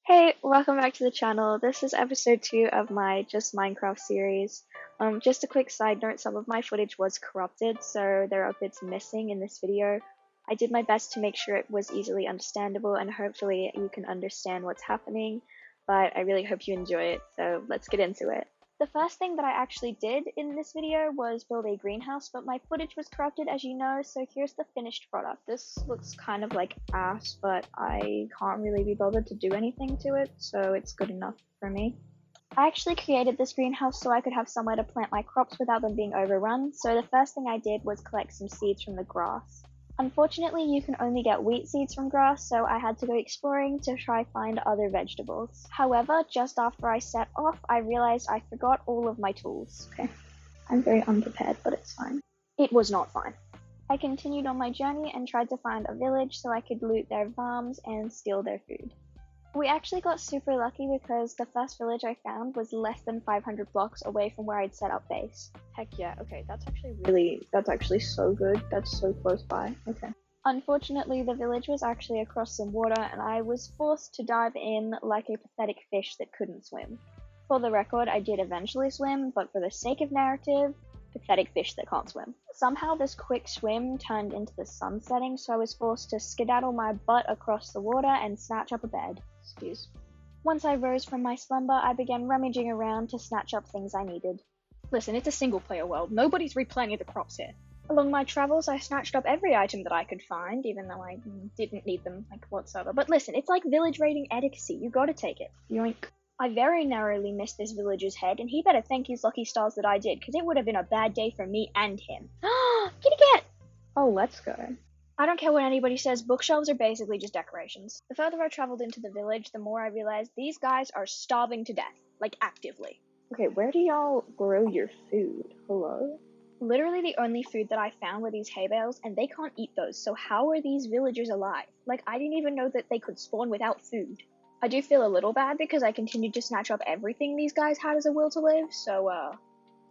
Hey, welcome back to the channel. This is episode 2 of my Just Minecraft series. Just a quick side note, some of my footage was corrupted, so there are bits missing in this video. I did my best to make sure it was easily understandable and hopefully you can understand what's happening, but I really hope you enjoy it, so let's get into it. The first thing that I actually did in this video was build a greenhouse, but my footage was corrupted as you know, so here's the finished product. This looks kind of like ass, but I can't really be bothered to do anything to it, so it's good enough for me. I actually created this greenhouse so I could have somewhere to plant my crops without them being overrun, so the first thing I did was collect some seeds from the grass. Unfortunately, you can only get wheat seeds from grass, so I had to go exploring to try find other vegetables. However, just after I set off, I realized I forgot all of my tools. Okay, I'm very unprepared, but it's fine. It was not fine. I continued on my journey and tried to find a village so I could loot their farms and steal their food. We actually got super lucky because the first village I found was less than 500 blocks away from where I'd set up base. Heck yeah, okay, that's actually so good. That's so close by. Okay. Unfortunately, the village was actually across some water and I was forced to dive in like a pathetic fish that couldn't swim. For the record, I did eventually swim, but for the sake of narrative, pathetic fish that can't swim. Somehow this quick swim turned into the sun setting, so I was forced to skedaddle my butt across the water and snatch up a bed. Excuse. Once I rose from my slumber, I began rummaging around to snatch up things I needed. Listen, it's a single-player world. Nobody's replanting the crops here. Along my travels, I snatched up every item that I could find, even though I didn't need them, like, whatsoever. But listen, it's like village raiding etiquette. You gotta take it. Yoink. I very narrowly missed this villager's head, and he better thank his lucky stars that I did, because it would have been a bad day for me and him. Kitty cat! Oh, let's go. I don't care what anybody says, bookshelves are basically just decorations. The further I traveled into the village, the more I realized these guys are starving to death. Like, actively. Okay, where do y'all grow your food? Hello? Literally the only food that I found were these hay bales, and they can't eat those, so how are these villagers alive? Like, I didn't even know that they could spawn without food. I do feel a little bad because I continued to snatch up everything these guys had as a will to live, so,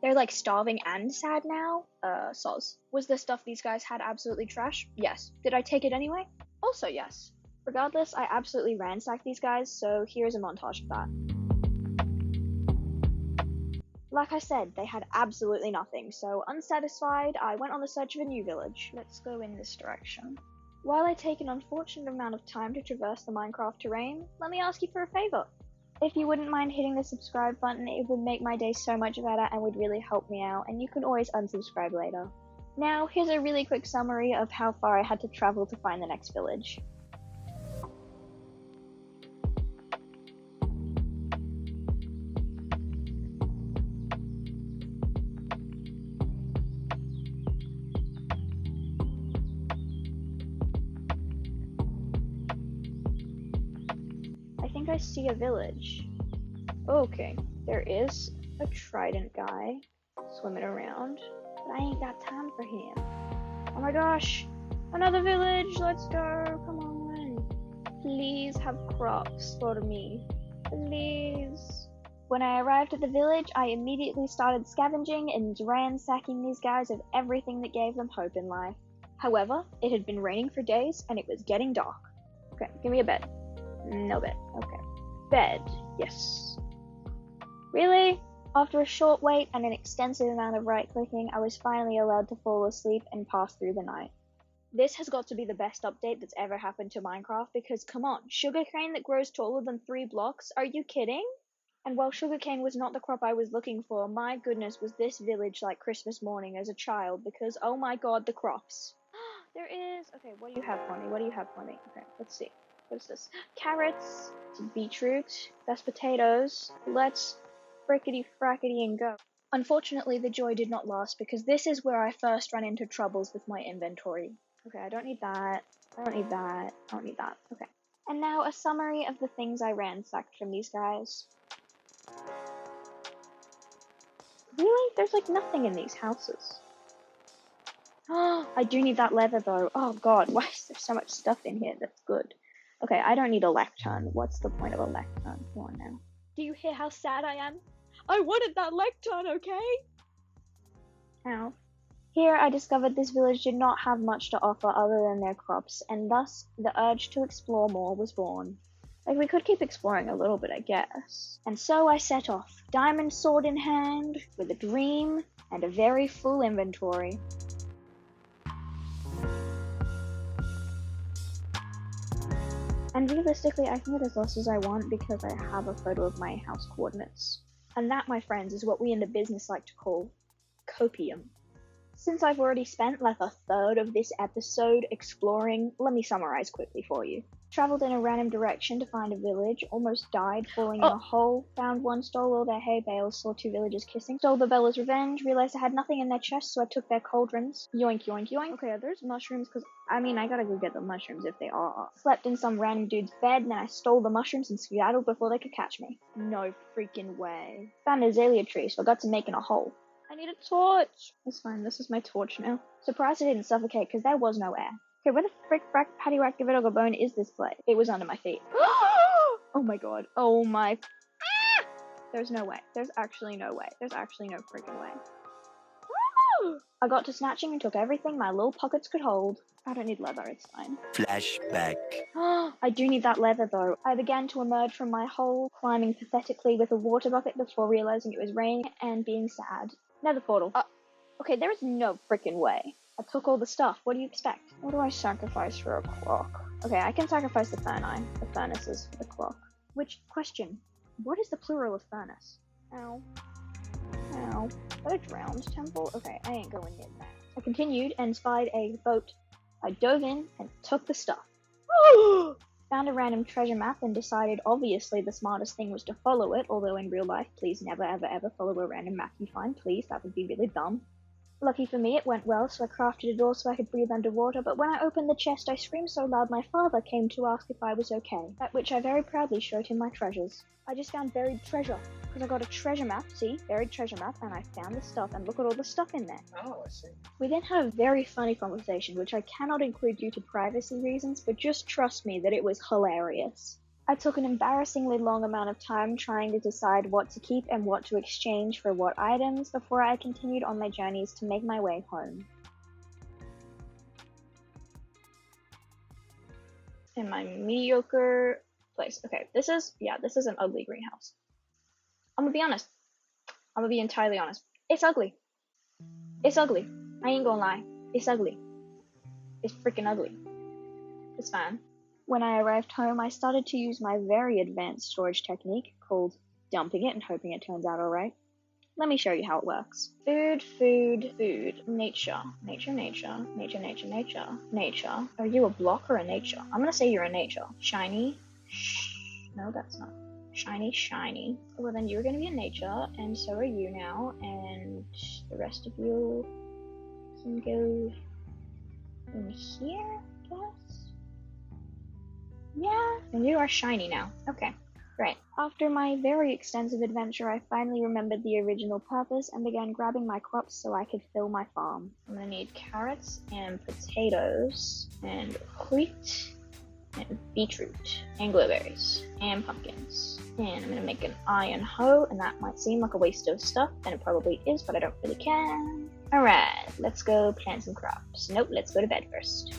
they're like starving and sad now? Soz. Was the stuff these guys had absolutely trash? Yes. Did I take it anyway? Also yes. Regardless, I absolutely ransacked these guys, so here's a montage of that. Like I said, they had absolutely nothing, so unsatisfied, I went on the search of a new village. Let's go in this direction. While I take an unfortunate amount of time to traverse the Minecraft terrain, let me ask you for a favor. If you wouldn't mind hitting the subscribe button, it would make my day so much better and would really help me out, and you can always unsubscribe later. Now, here's a really quick summary of how far I had to travel to find the next village. I think I see a village. Okay, there is a trident guy swimming around, but I ain't got time for him. Oh my gosh, another village, let's go, come on. Please have crops for me, please. When I arrived at the village, I immediately started scavenging and ransacking these guys of everything that gave them hope in life. However, it had been raining for days and it was getting dark. Okay, give me a bed. No bed, okay. Bed, yes. Really? After a short wait and an extensive amount of right-clicking, I was finally allowed to fall asleep and pass through the night. This has got to be the best update that's ever happened to Minecraft because, come on, sugarcane that grows taller than 3 blocks? Are you kidding? And while sugarcane was not the crop I was looking for, my goodness was this village like Christmas morning as a child because, oh my god, the crops. There is... Okay, what do you have for me? What do you have for me? Okay, let's see. What is this? Carrots, beetroot, that's potatoes. Let's frickety frackety and go. Unfortunately, the joy did not last because this is where I first ran into troubles with my inventory. Okay, I don't need that. I don't need that. I don't need that. Okay. And now a summary of the things I ransacked from these guys. Really? There's like nothing in these houses. Oh, I do need that leather though. Oh god, why is there so much stuff in here that's good? Okay, I don't need a lectern. What's the point of a lectern? Come on now. Do you hear how sad I am? I wanted that lectern, okay? Ow. Here I discovered this village did not have much to offer other than their crops, and thus the urge to explore more was born. Like, we could keep exploring a little bit, I guess. And so I set off, diamond sword in hand, with a dream and a very full inventory. And realistically, I can get as lost as I want because I have a photo of my house coordinates. And that, my friends, is what we in the business like to call copium. Since I've already spent like a third of this episode exploring, let me summarize quickly for you. Traveled in a random direction to find a village, almost died falling in a hole, found one, stole all their hay bales, saw two villagers kissing, stole the Bella's revenge, realized I had nothing in their chests, so I took their cauldrons. Yoink, yoink, yoink. Okay, are those mushrooms? Because, I mean, I gotta go get the mushrooms if they are. Slept in some random dude's bed, and then I stole the mushrooms and skedaddled before they could catch me. No freaking way. Found an azalea tree, so I got to making a hole. I need a torch! It's fine, this is my torch now. Surprised I didn't suffocate, because there was no air. Okay, where the frick, frack, paddywhack, dividoggle bone is this place? It was under my feet. Oh my god. Oh my... There's no way. There's actually no way. There's actually no freaking way. I got to snatching and took everything my little pockets could hold. I don't need leather, it's fine. Flashback. I do need that leather though. I began to emerge from my hole, climbing pathetically with a water bucket before realizing it was raining and being sad. Nether portal. Okay, there is no freaking way. I took all the stuff. What do you expect? What do I sacrifice for a clock? Okay, I can sacrifice the furnaces for the clock. Which, question, what is the plural of furnace? Ow. Ow. Is that a drowned temple? Okay, I ain't going near that. I continued and spied a boat. I dove in and took the stuff. Found a random treasure map and decided obviously the smartest thing was to follow it, although in real life, please never ever ever follow a random map you find, please, that would be really dumb. Lucky for me, it went well, so I crafted a door so I could breathe underwater, but when I opened the chest, I screamed so loud my father came to ask if I was okay, at which I very proudly showed him my treasures. I just found buried treasure, because I got a treasure map, see, buried treasure map, and I found the stuff, and look at all the stuff in there. Oh, I see. We then had a very funny conversation, which I cannot include due to privacy reasons, but just trust me that it was hilarious. I took an embarrassingly long amount of time trying to decide what to keep and what to exchange for what items before I continued on my journeys to make my way home. In my mediocre place. Okay, this is an ugly greenhouse. I'm gonna be honest. I'm gonna be entirely honest. It's ugly. It's ugly. I ain't gonna lie. It's ugly. It's freaking ugly. It's fine. When I arrived home, I started to use my very advanced storage technique called dumping it and hoping it turns out alright. Let me show you how it works. Food, food, food, nature, nature, nature, nature, nature, nature, nature. Are you a block or a nature? I'm gonna say you're a nature. Shiny, no that's not. Shiny, shiny. Well then you're gonna be a nature, and so are you now, and the rest of you can go in here, I guess? Yeah, and you are shiny now. Okay, great. After my very extensive adventure, I finally remembered the original purpose and began grabbing my crops so I could fill my farm. I'm gonna need carrots and potatoes and wheat and beetroot and blueberries and pumpkins. And I'm gonna make an iron hoe, and that might seem like a waste of stuff, and it probably is, but I don't really care. Alright, let's go plant some crops. Nope, let's go to bed first.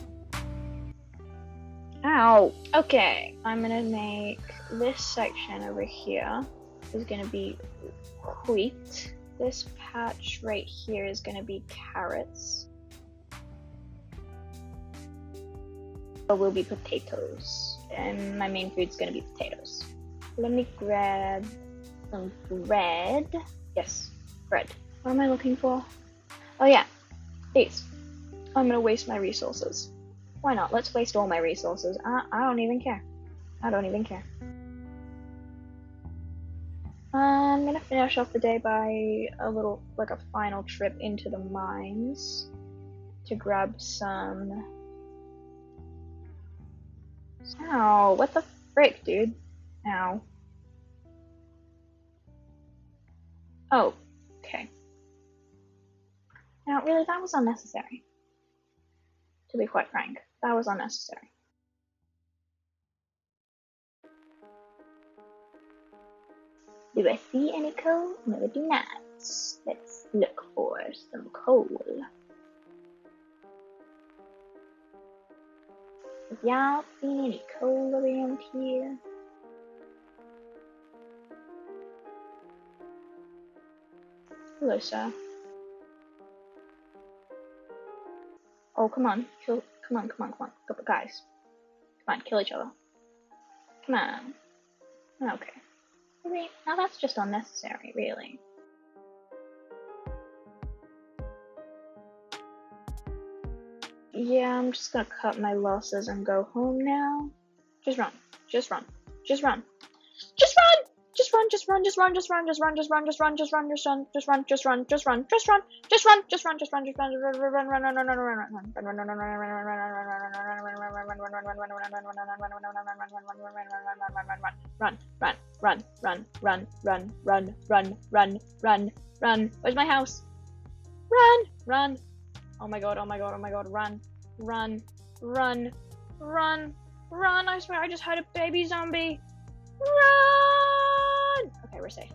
Ow! Okay, I'm gonna make this section over here is gonna be wheat. This patch right here is gonna be carrots. It will be potatoes, and my main food's gonna be potatoes. Let me grab some bread. Yes, bread. What am I looking for? Oh yeah, these. I'm gonna waste my resources. Why not? Let's waste all my resources. I don't even care. I don't even care. I'm gonna finish off the day by a little, like a final trip into the mines to grab some... Ow, what the frick, dude? Ow. Oh, okay. Now, really, that was unnecessary. To be quite frank, that was unnecessary. Do I see any coal? No, I do not. Let's look for some coal. Have y'all seen any coal around here? Hello, sir. Oh, come on. Come on. Guys. Come on, kill each other. Come on. Okay. Really? Now that's just unnecessary, really. Yeah, I'm just gonna cut my losses and go home now. Just run. Just run. Just run. Just run! Just run, just run, just run, just run, just run, just run, just run, just run, just run, just run, just run, just run, just run, just run, just run, just run, just run, run, run, run, run, run, run, run, run. Where's my house? Run, run. Oh my god, oh my god, oh my god, run, run, run, run, run. I swear I just heard a baby zombie. Run! Okay, we're safe.